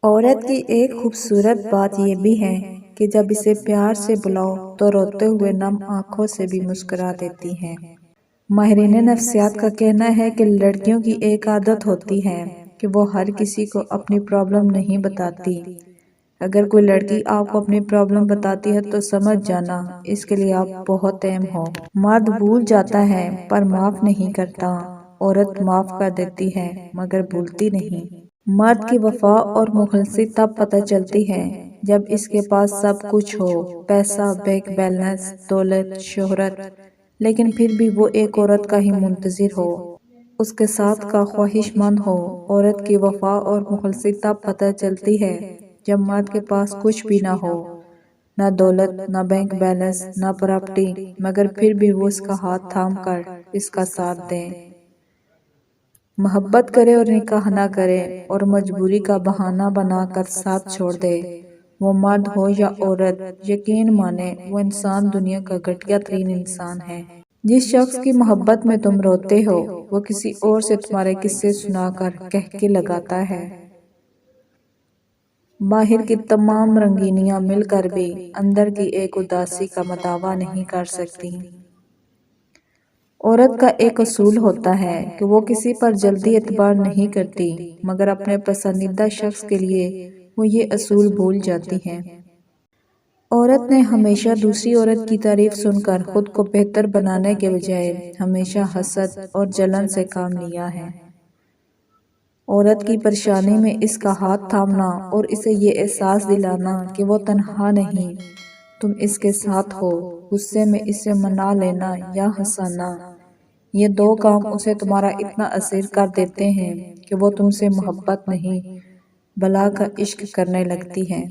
عورت کی ایک خوبصورت بات یہ بھی ہے کہ جب اسے پیار سے بلاؤ تو روتے ہوئے نم آنکھوں سے بھی مسکرا دیتی ہے۔ ماہرین نفسیات کا کہنا ہے کہ لڑکیوں کی ایک عادت ہوتی ہے کہ وہ ہر کسی کو اپنی پرابلم نہیں بتاتی۔ اگر کوئی لڑکی آپ کو اپنی پرابلم بتاتی ہے تو سمجھ جانا اس کے لیے آپ بہت اہم ہو۔ مرد بھول جاتا ہے پر معاف نہیں کرتا، عورت معاف کر دیتی ہے مگر بھولتی نہیں۔ مرد کی وفا اور مخلصی تب پتہ چلتی ہے جب اس کے پاس سب کچھ ہو، پیسہ، بینک بیلنس، دولت، شہرت، لیکن پھر بھی وہ ایک عورت کا ہی منتظر ہو، اس کے ساتھ کا خواہش مند ہو۔ عورت کی وفا اور مخلصی تب پتہ چلتی ہے جب مرد کے پاس کچھ بھی نہ ہو، نہ دولت، نہ بینک بیلنس، نہ پراپرٹی، مگر پھر بھی وہ اس کا ہاتھ تھام کر اس کا ساتھ دے، محبت کرے اور نکاح نہ کرے اور مجبوری کا بہانہ بنا کر ساتھ چھوڑ دے۔ وہ مرد ہو یا عورت، یقین مانے وہ انسان دنیا کا گھٹیا ترین انسان ہے۔ جس شخص کی محبت میں تم روتے ہو وہ کسی اور سے تمہارے قصے سنا کر قہقہے لگاتا ہے۔ باہر کی تمام رنگینیاں مل کر بھی اندر کی ایک اداسی کا مداوا نہیں کر سکتی۔ عورت کا ایک اصول ہوتا ہے کہ وہ کسی پر جلدی اعتبار نہیں کرتی، مگر اپنے پسندیدہ شخص کے لیے وہ یہ اصول بھول جاتی ہے۔ عورت نے ہمیشہ دوسری عورت کی تعریف سن کر خود کو بہتر بنانے کے بجائے ہمیشہ حسد اور جلن سے کام لیا ہے۔ عورت کی پریشانی میں اس کا ہاتھ تھامنا اور اسے یہ احساس دلانا کہ وہ تنہا نہیں، تم اس کے ساتھ ہو، غصے میں اسے منا لینا یا ہنسانا، یہ دو کام اسے تمہارا اتنا اسیر کر دیتے ہیں کہ وہ تم سے محبت نہیں بلا کا عشق کرنے لگتی ہے۔